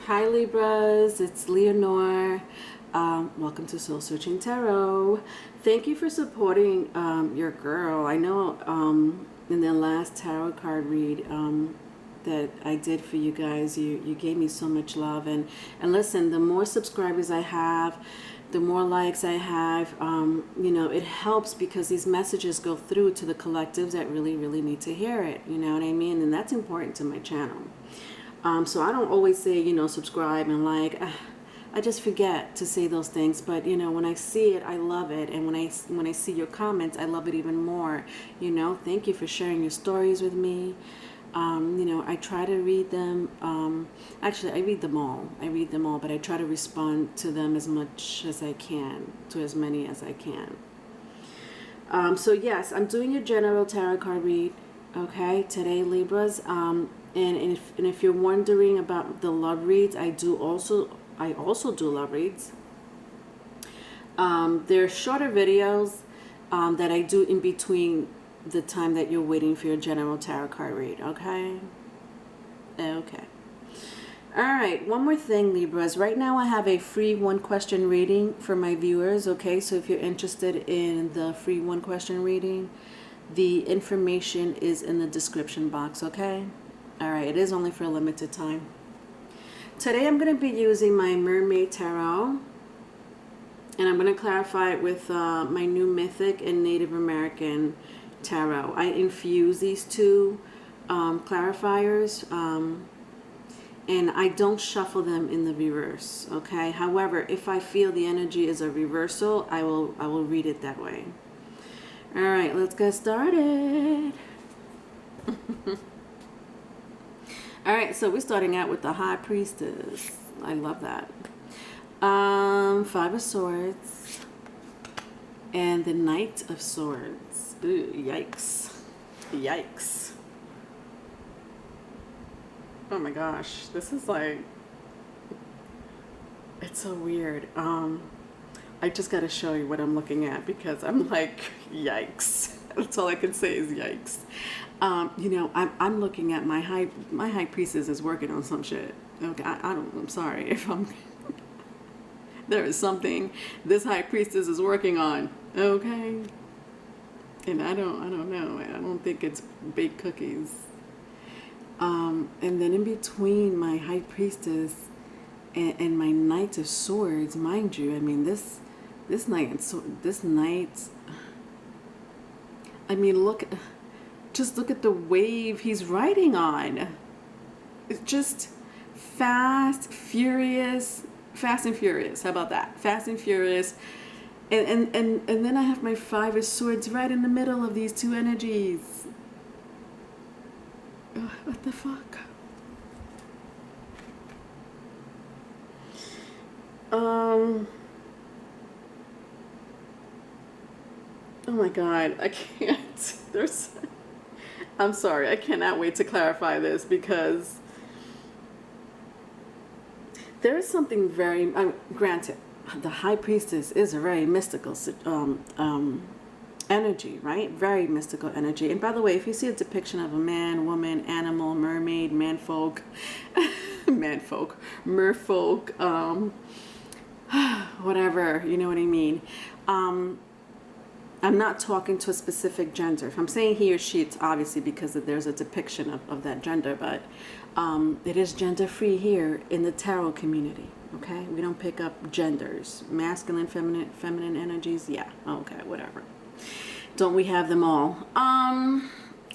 Hi Libras, it's Leonore. Welcome to Soul Searching Tarot. Thank you for supporting your girl. I know in the last tarot card read that I did for you guys, you gave me so much love. And listen, the more subscribers I have, the more likes I have, you know, it helps because these messages go through to the collectives that really, really need to hear it. You know what I mean? And that's important to my channel. So I don't always say, you know, subscribe and like. I just forget to say those things, but you know, when I see it, I love it, and when I see your comments, I love it even more. You know, thank you for sharing your stories with me. You know, I try to read them. Actually, I read them all. But I try to respond to them as much as I can, to as many as I can. So yes, I'm doing your general tarot card read. Okay, today, Libras. And if you're wondering about the love reads, I also do love reads. They're shorter videos that I do in between the time that you're waiting for your general tarot card read. Okay. Okay. All right. One more thing, Libras. Right now, I have a free 1-question reading for my viewers. Okay, so if you're interested in the free 1-question reading, the information is in the description box. Okay. All right, it is only for a limited time. Today I'm going to be using my Mermaid Tarot, and I'm going to clarify it with my new Mythic and Native American Tarot. I infuse these two clarifiers, and I don't shuffle them in the reverse. Okay. However, if I feel the energy is a reversal, I will read it that way. All right, let's get started. All right, so we're starting out with the High Priestess. I love that. 5 of Swords and the Knight of Swords. Ooh, yikes. Yikes. Oh my gosh, this is like, it's so weird. I just got to show you what I'm looking at because I'm like, yikes. That's all I can say is yikes. You know, I'm looking at my high priestess is working on some shit. Okay, I'm sorry if I'm. There is something this high priestess is working on. Okay, and I don't know. I don't think it's baked cookies. And then in between my high priestess and my Knight of Swords, mind you, I mean this knight. I mean, just look at the wave he's riding on. It's just fast and furious. How about that? Fast and furious. And then I have my 5 of Swords right in the middle of these two energies. What the fuck? Oh my God, I can't. I'm sorry, I cannot wait to clarify this because there is something very, granted, the High Priestess is a very mystical energy, right? Very mystical energy. And by the way, if you see a depiction of a man, woman, animal, mermaid, manfolk, merfolk, whatever, you know what I mean. I'm not talking to a specific gender. If I'm saying he or she, it's obviously because there's a depiction of that gender, but it is gender free here in the tarot community. Okay, we don't pick up genders, masculine, feminine energies. Yeah, okay, whatever. Don't we have them all?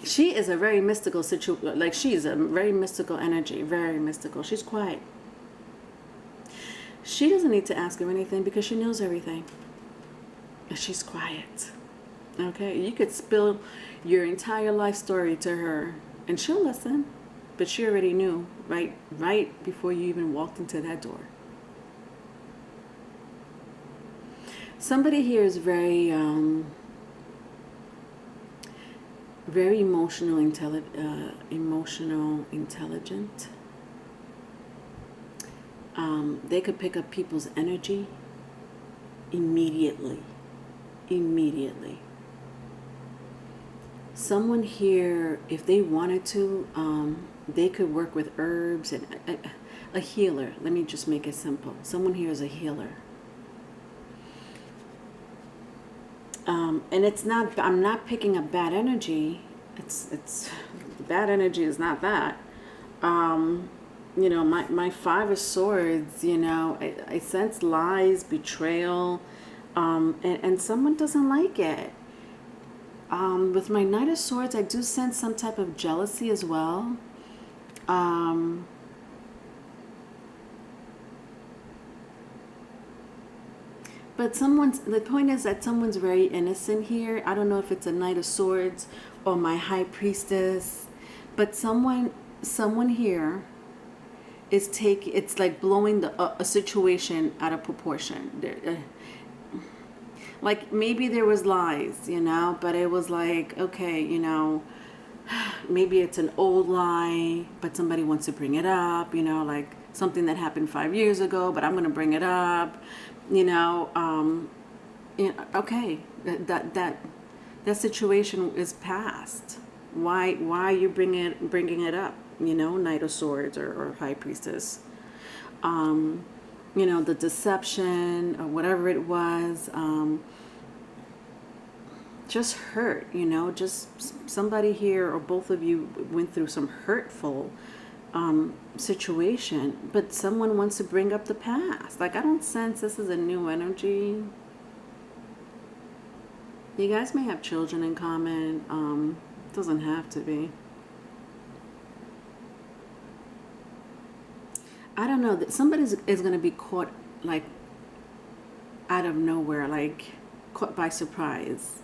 She is a very mystical situation. Like, she's a very mystical energy, very mystical. She's quiet. She doesn't need to ask her anything because she knows everything. She's quiet. Okay, you could spill your entire life story to her and she'll listen, but she already knew right before you even walked into that door. Somebody here is very very emotional intelligent. They could pick up people's energy immediately. Someone here, if they wanted to, they could work with herbs, and a healer. Let me just make it simple. Someone here is a healer. And it's not, I'm not picking up bad energy. It's bad energy is not that. You know, my Five of Swords, you know, I sense lies, betrayal, and someone doesn't like it. With my Knight of Swords, I do sense some type of jealousy as well. But the point is that someone's very innocent here. I don't know if it's a Knight of Swords or my High Priestess, but someone here is it's like blowing a situation out of proportion. Like maybe there was lies, you know, but it was like, okay, you know, maybe it's an old lie, but somebody wants to bring it up, you know, like something that happened 5 years ago, but I'm going to bring it up, you know, okay, that situation is past. Why are you bringing it up, you know, Knight of Swords or High Priestess? You know, the deception or whatever it was, just hurt, you know, just somebody here or both of you went through some hurtful situation, but someone wants to bring up the past. Like, I don't sense this is a new energy. You guys may have children in common. Doesn't have to be. I don't know, that somebody is going to be caught like out of nowhere, like caught by surprise.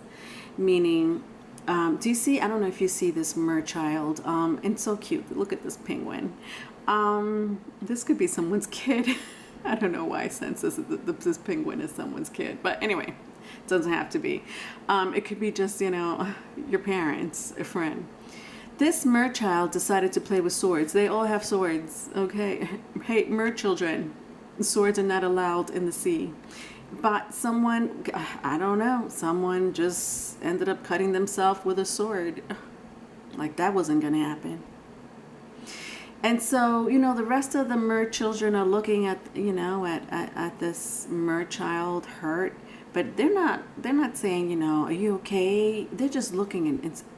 Meaning, do you see, I don't know if you see this merchild, and so cute. Look at this penguin. This could be someone's kid. I don't know why I sense this penguin is someone's kid, but anyway, it doesn't have to be. It could be just, you know, your parents, a friend. This merchild decided to play with swords. They all have swords, okay? Hey, merchildren, swords are not allowed in the sea. But someone, I don't know, someone just ended up cutting themselves with a sword. Like that wasn't going to happen. And so, you know, the rest of the merchildren are looking at, you know, at this merchild hurt. But they're not saying, you know, are you okay? They're just looking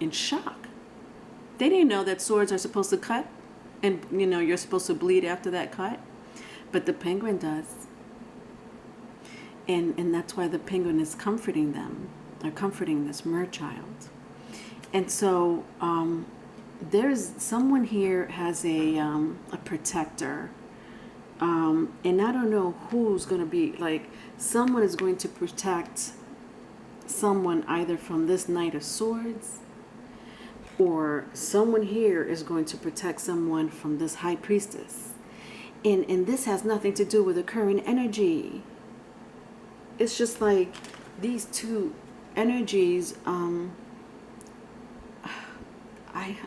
in shock. They didn't know that swords are supposed to cut and, you know, you're supposed to bleed after that cut. But the penguin does. And that's why the penguin is comforting them. They're comforting this merchild. And so there's someone here has a protector. And I don't know who's going to be, like, someone is going to protect someone either from this Knight of Swords, or someone here is going to protect someone from this High Priestess. And this has nothing to do with the current energy. It's just like these two energies, I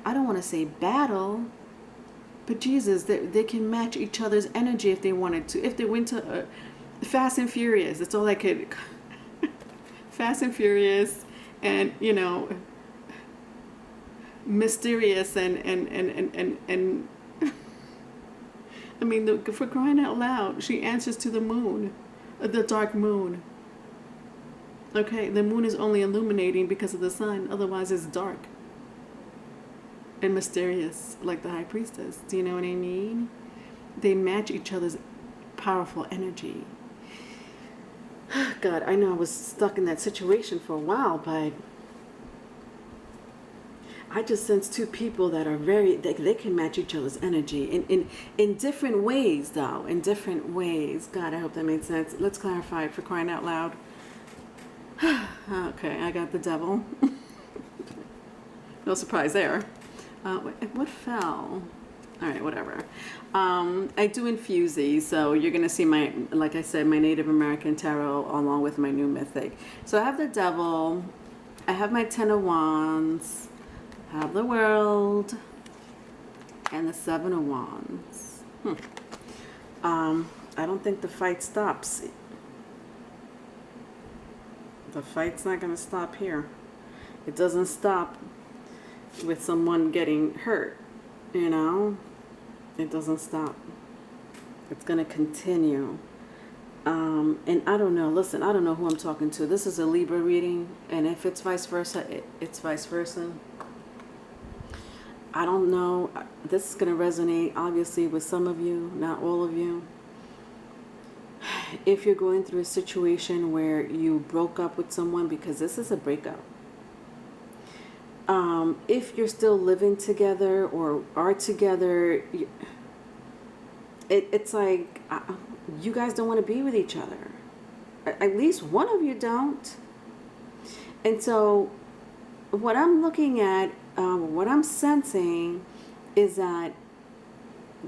don't want to say battle, but Jesus, they can match each other's energy if they wanted to. If they went to Fast and Furious, that's all I could. Fast and Furious, and, you know, mysterious and I mean, for crying out loud, she answers to the moon, the dark moon. Okay, the moon is only illuminating because of the sun, otherwise it's dark and mysterious, like the High Priestess. Do you know what I mean? They match each other's powerful energy. God, I know I was stuck in that situation for a while, but I just sense two people that are they can match each other's energy in different ways, though. In different ways. God, I hope that made sense. Let's clarify it, for crying out loud. Okay, I got the Devil. No surprise there. What fell? All right, whatever. I do infuse these, so you're going to see my, like I said, my Native American tarot along with my new mythic. So I have the Devil. I have my Ten of Wands. I have the World. And the Seven of Wands. I don't think the fight stops. The fight's not going to stop here. It doesn't stop with someone getting hurt, you know? It doesn't stop. It's going to continue. And I don't know. Listen, I don't know who I'm talking to. This is a Libra reading. And if it's vice versa, it's vice versa. I don't know. This is going to resonate, obviously, with some of you, not all of you. If you're going through a situation where you broke up with someone, because this is a breakup. If you're still living together or are together, it's like you guys don't want to be with each other. At least one of you don't. And so what I'm looking at, what I'm sensing is that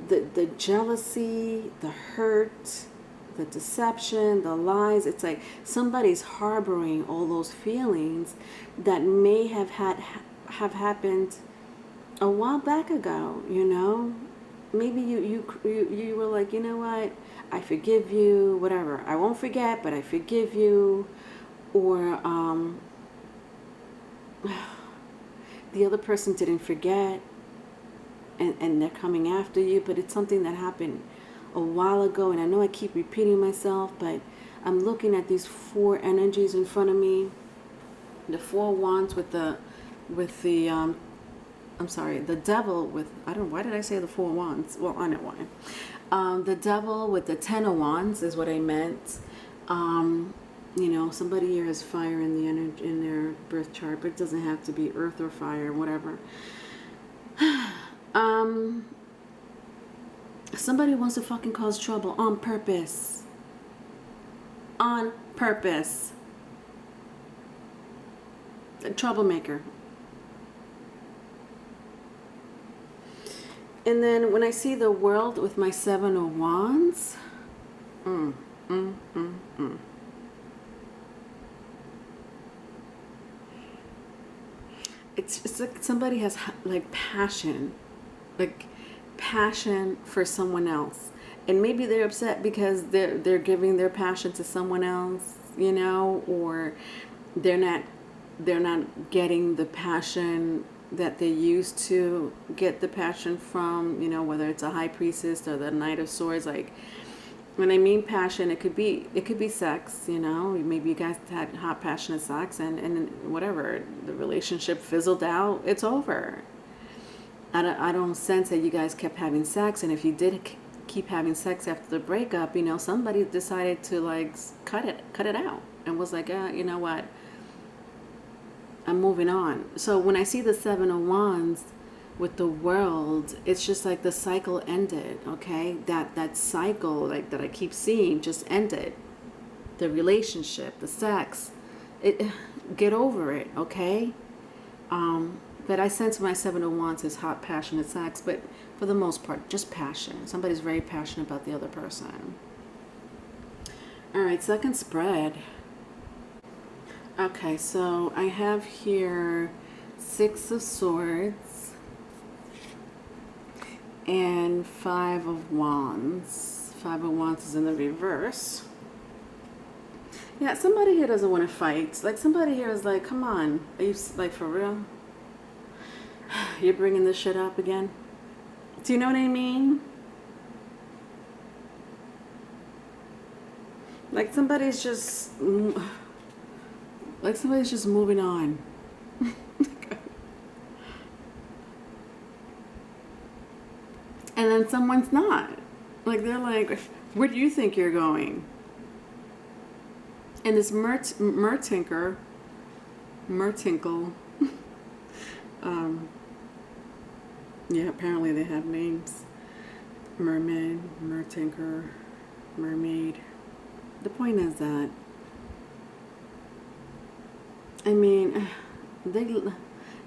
the jealousy, the hurt, the deception, the lies, it's like somebody's harboring all those feelings that may have happened a while back ago, you know? Maybe you were like, you know what? I forgive you, whatever. I won't forget, but I forgive you. Or the other person didn't forget and they're coming after you, but it's something that happened a while ago. And I know I keep repeating myself, but I'm looking at these four energies in front of me. The four wands with the I'm sorry, the devil with, why did I say the four wands? Well, I know why. The devil with the 10 of wands is what I meant. You know, somebody here has fire in the energy in their birth chart, but it doesn't have to be earth or fire, whatever. Somebody wants to fucking cause trouble on purpose. On purpose. A troublemaker. And then when I see the world with my 7 of wands, it's like somebody has like passion for someone else, and maybe they're upset because they're giving their passion to someone else, you know, or they're not getting the passion that they used to get the passion from, you know, whether it's a high priestess or the Knight of Swords. Like, when I mean passion, it could be sex, you know. Maybe you guys had hot, passionate sex, and whatever, the relationship fizzled out, it's over. I don't sense that you guys kept having sex, and if you did keep having sex after the breakup, you know, somebody decided to like cut it out and was like, you know what, I'm moving on. So when I see the 7 of wands with the world, it's just like the cycle ended, okay? That cycle like that I keep seeing just ended. The relationship, the sex, get over it, okay? But I sense my 7 of wands is hot, passionate sex, but for the most part, just passion. Somebody's very passionate about the other person. All right, second spread. Okay, so I have here 6 of Swords and 5 of Wands. 5 of Wands is in the reverse. Yeah, somebody here doesn't want to fight. Like, somebody here is like, come on. Are you, like, for real? You're bringing this shit up again? Do you know what I mean? Like, somebody's just moving on. And then someone's not. Like, they're like, where do you think you're going? And this Mertinkle, yeah, apparently they have names. Merman, Mertinker, Mermaid. The point is that, I mean,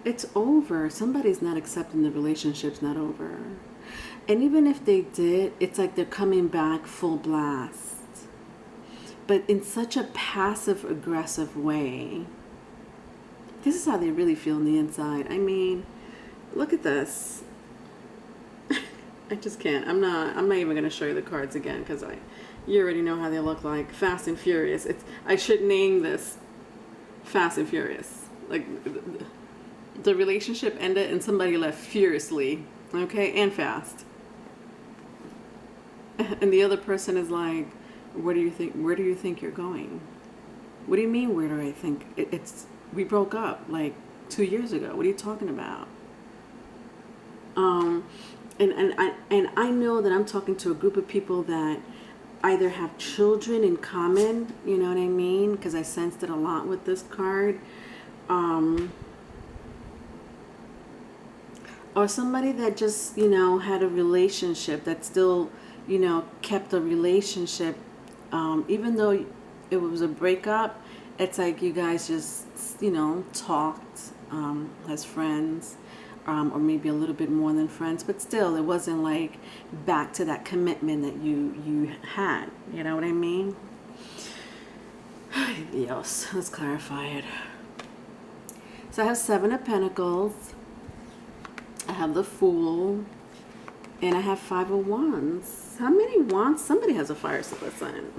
it's over. Somebody's not accepting the relationship's not over. And even if they did, it's like they're coming back full blast. But in such a passive aggressive way. This is how they really feel on the inside. I mean, look at this. I just can't. I'm not even going to show you the cards again because you already know how they look like. Fast and Furious. I should name this Fast and Furious. Like, the relationship ended and somebody left furiously, okay, and fast. And the other person is like, where do you think you're going? What do you mean, where do I think? We broke up like 2 years ago. What are you talking about? And I know that I'm talking to a group of people that either have children in common, you know what I mean? Because I sensed it a lot with this card. Or somebody that just, had a relationship that still, kept a relationship. Even though it was a breakup, it's like you guys just, talked as friends. Or maybe a little bit more than friends, but still, it wasn't like back to that commitment that you had. You know what I mean? Yes, let's clarify it. So I have 7 of Pentacles. I have the Fool, and I have 5 of Wands. How many wands? Somebody has a fire sign.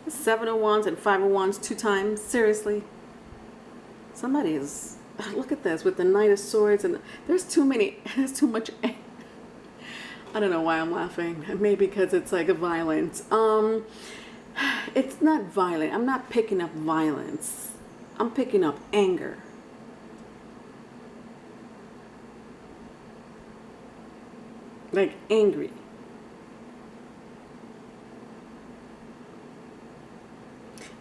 7 of Wands and 5 of Wands 2 times. Seriously, somebody is. Look at this with the Knight of Swords, and there's too much. I don't know why I'm laughing. Maybe because it's like a violence. It's not violent. I'm not picking up violence. I'm picking up anger. Like angry.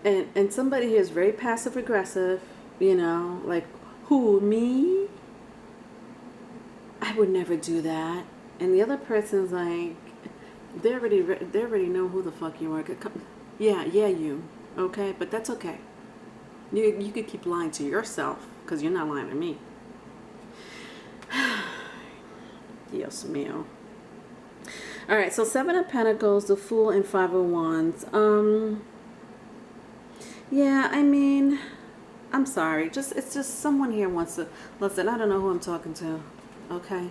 And somebody here is very passive aggressive, like, who, me? I would never do that. And the other person's like, they already know who the fuck you are. Yeah, you. Okay, but that's okay. You could keep lying to yourself because you're not lying to me. Dios mío. All right, so 7 of Pentacles, the Fool, and 5 of Wands. Yeah, I mean, I'm sorry. It's just someone here wants to listen. I don't know who I'm talking to. Okay,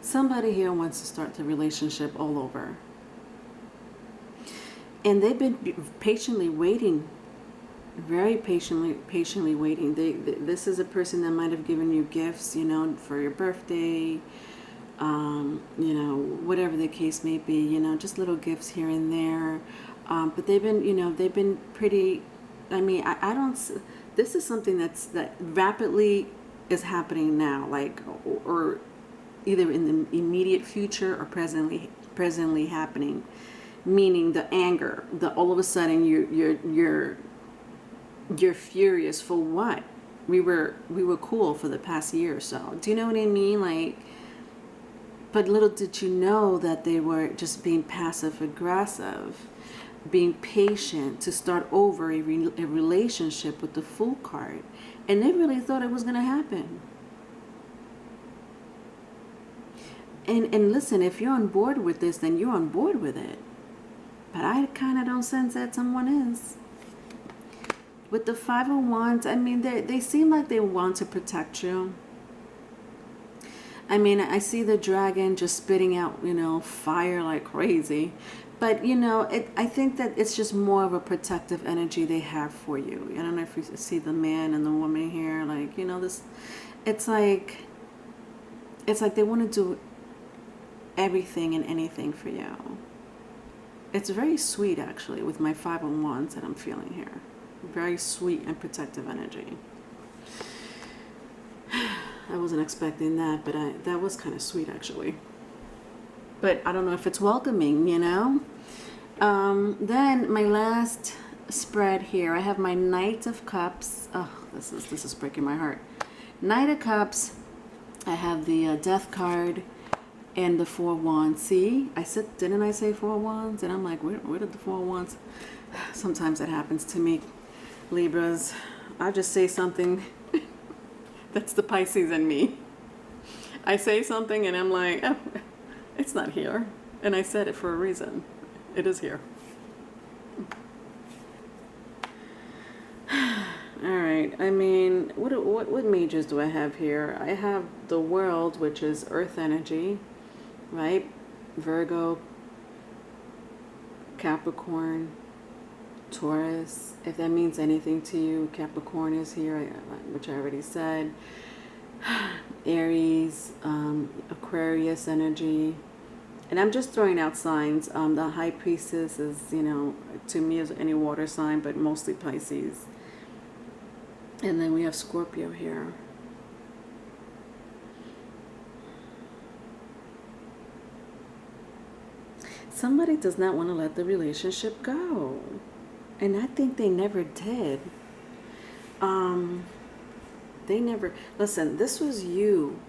somebody here wants to start the relationship all over, and they've been patiently waiting, very patiently waiting. This is a person that might have given you gifts, for your birthday, whatever the case may be, just little gifts here and there. But they've been pretty. I mean, I don't. This is something that rapidly is happening now, like, or either in the immediate future or presently happening. Meaning the anger, all of a sudden you're furious for what? We were cool for the past year or so. Do you know what I mean? Like, but little did you know that they were just being passive aggressive, being patient to start over a relationship with the Fool card, and they really thought it was going to happen. And listen, if you're on board with this, then you're on board with it. But I kind of don't sense that someone is. With the 5 of Wands, I mean, they seem like they want to protect you. I mean, I see the dragon just spitting out, fire like crazy. But, I think that it's just more of a protective energy they have for you. I don't know if you see the man and the woman here. Like, this, it's like they want to do everything and anything for you. It's very sweet, actually, with my 5 of Wands that I'm feeling here. Very sweet and protective energy. I wasn't expecting that, but that was kind of sweet, actually. But I don't know if it's welcoming, Then my last spread here, I have my Knight of Cups. Oh, this is breaking my heart. Knight of Cups. I have the Death card and the 4 Wands. See, didn't I say 4 Wands? And I'm like, where did the 4 Wands? Sometimes that happens to me, Libras. I just say something. That's the Pisces in me. I say something and I'm like, oh, it's not here. And I said it for a reason. It is here. All right. I mean, what majors do I have here? I have the World, which is Earth energy, right? Virgo, Capricorn, Taurus. If that means anything to you, Capricorn is here, which I already said. Aries, Aquarius energy, And I'm just throwing out signs. The High Priestess is, you know, to me is any water sign, but mostly Pisces. And then we have Scorpio here. Somebody does not want to let the relationship go. And I think they never did. They never, listen, this was you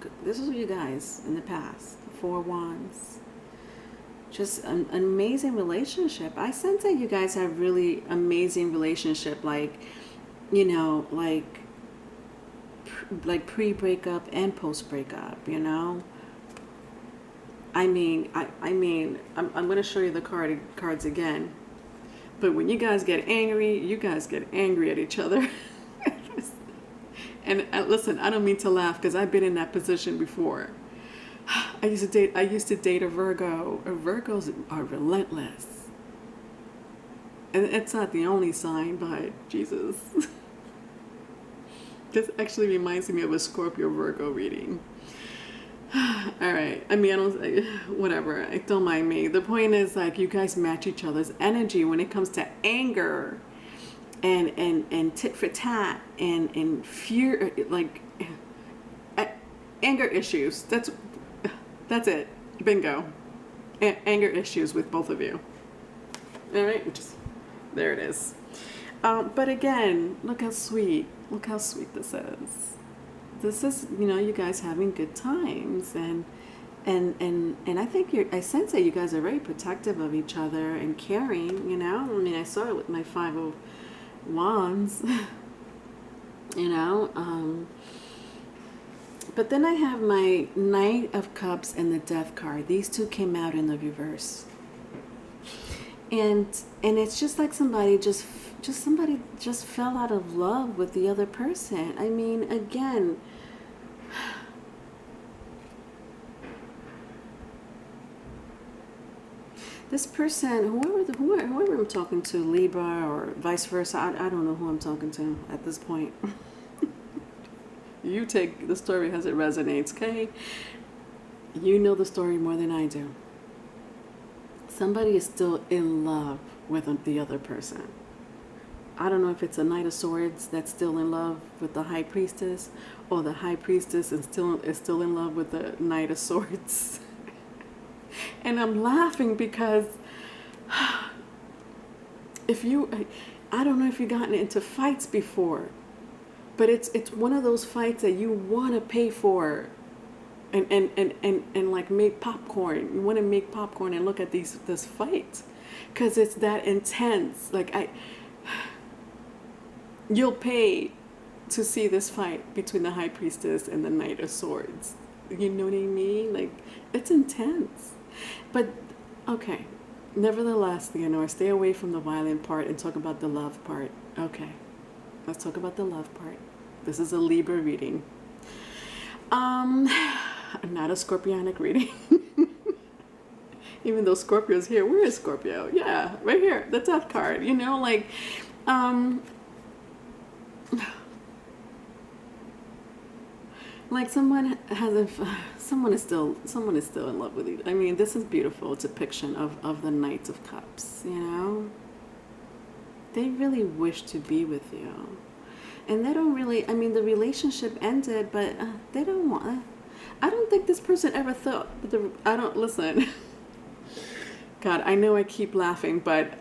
guys in the past. 4 Wands. Just an amazing relationship. I sense that you guys have really amazing relationship, like, you know, like pre-breakup and post-breakup, you know. I mean, I'm going to show you the cards again. But when you guys get angry at each other. And listen, I don't mean to laugh because I've been in that position before. I used to date a Virgo. Virgos are relentless. And it's not the only sign, but Jesus. This actually reminds me of a Scorpio Virgo reading. All right. I mean, whatever. Don't mind me. The point is, like, you guys match each other's energy when it comes to anger and tit for tat and fear, like anger issues. That's it. Bingo. Anger issues with both of you. All right. There it is. But again, look how sweet this is. This is, you know, you guys having good times, and I think I sense that you guys are very protective of each other and caring, you know. I mean, I saw it with my 5 of Wands, you know. But then I have my Knight of Cups and the Death card. These two came out in the reverse, and it's just like somebody just fell out of love with the other person. I mean, again, this person, whoever I'm talking to, Libra or vice versa, I don't know who I'm talking to at this point. You take the story as it resonates, okay? You know the story more than I do. Somebody is still in love with the other person. I don't know if it's a Knight of Swords that's still in love with the High Priestess, or the High Priestess is still in love with the Knight of Swords. And I'm laughing because I don't know if you've gotten into fights before, but it's one of those fights that you want to pay for and like make popcorn. You want to make popcorn and look at this fight because it's that intense. Like you'll pay to see this fight between the High Priestess and the Knight of Swords. You know what I mean? Like, it's intense. But, okay. Nevertheless, Leonore, stay away from the violent part and talk about the love part. Okay. Let's talk about the love part. This is a Libra reading. Not a Scorpionic reading. Even though Scorpio's here. Where is Scorpio? Yeah, right here. The Death card. You know, like, like someone is still in love with you. I mean, this is beautiful depiction of the Knights of Cups, you know. They really wish to be with you. And they don't really, I mean, the relationship ended, but they don't want, I don't think this person ever thought, listen. God, I know I keep laughing, but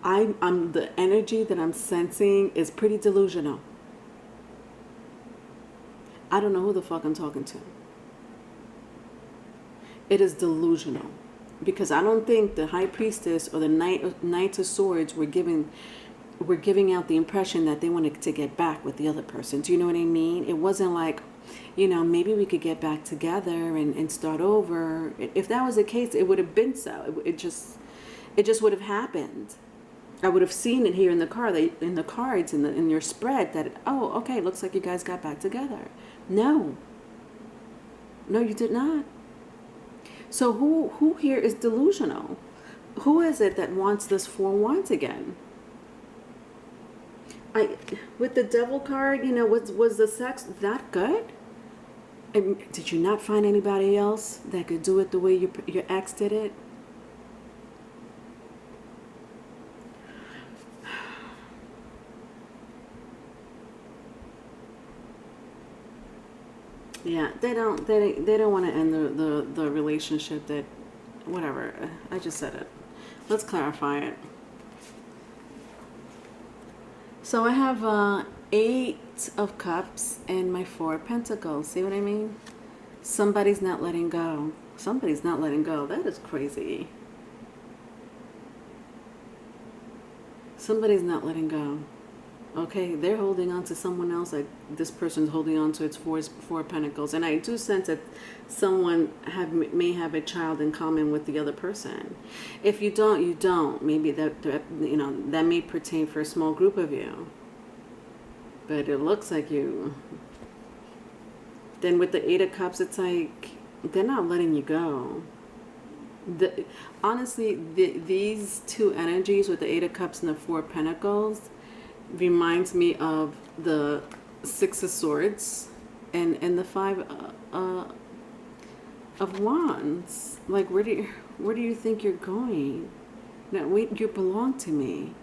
I'm the energy that I'm sensing is pretty delusional. I don't know who the fuck I'm talking to. It is delusional. Because I don't think the High Priestess or the Knights of Swords were giving out the impression that they wanted to get back with the other person. Do you know what I mean? It wasn't like, you know, maybe we could get back together and start over. If that was the case, it would have been so. It just would have happened. I would have seen it here in the cards, in your spread, that, oh, okay, looks like you guys got back together. No, you did not. So who here is delusional? Who is it that wants this 4 Wands again? With the Devil card, you know, was the sex that good? Did you not find anybody else that could do it the way your ex did it? Yeah, they don't want to end the relationship. That, whatever, I just said it. Let's clarify it. So I have 8 of Cups and my 4 of Pentacles. See what I mean? Somebody's not letting go. Somebody's not letting go. That is crazy. Somebody's not letting go. Okay, they're holding on to someone else. Like this person's holding on to its 4 of Pentacles, and I do sense that someone may have a child in common with the other person. If you don't, you don't. Maybe that that may pertain for a small group of you, but it looks like you. Then with the 8 of Cups, it's like they're not letting you go. Honestly, these 2 energies with the 8 of Cups and the 4 of Pentacles reminds me of the 6 of Swords and the 5 of Wands. Like, where do you think you're going? Now, wait, you belong to me.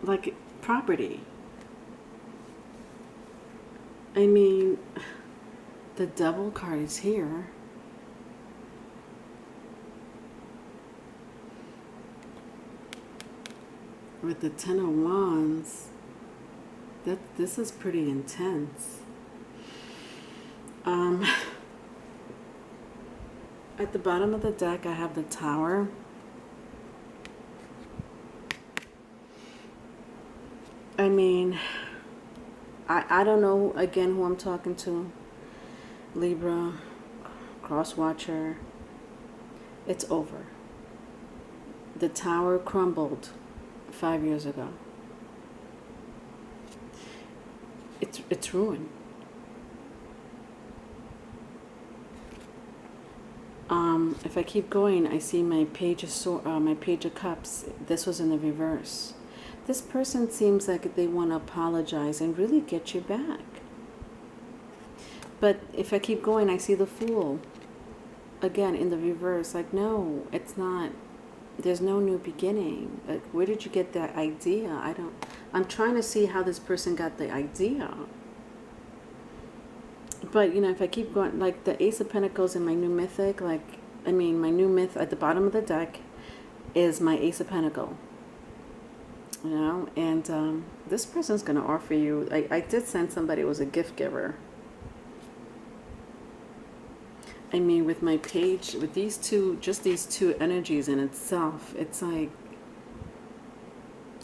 Like property. I mean, the Devil card is here. With the 10 of Wands, this is pretty intense. At the bottom of the deck, I have the Tower. I mean, I don't know, again, who I'm talking to. Libra, cross-watcher. It's over. The Tower crumbled 5 years ago. It's ruined. If I keep going, I see my Page of Cups. This was in the reverse. This person seems like they want to apologize and really get you back. But if I keep going, I see the Fool again in the reverse. Like, no, it's not. There's no new beginning. Like, where did you get that idea? I'm trying to see how this person got the idea. But, if I keep going, like the Ace of Pentacles in my new mythic, my new myth at the bottom of the deck is my Ace of Pentacle. And this person's going to offer you, I did sense somebody was a gift giver. I mean, with my page, with these two, just these 2 energies in itself, it's like,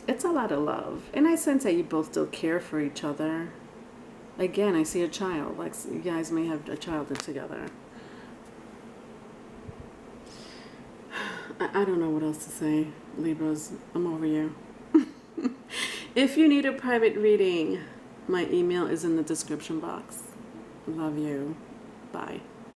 it's a lot of love. And I sense that you both still care for each other. Again, I see a child. Like, you guys may have a child together. I don't know what else to say, Libras. I'm over you. If you need a private reading, my email is in the description box. Love you. Bye.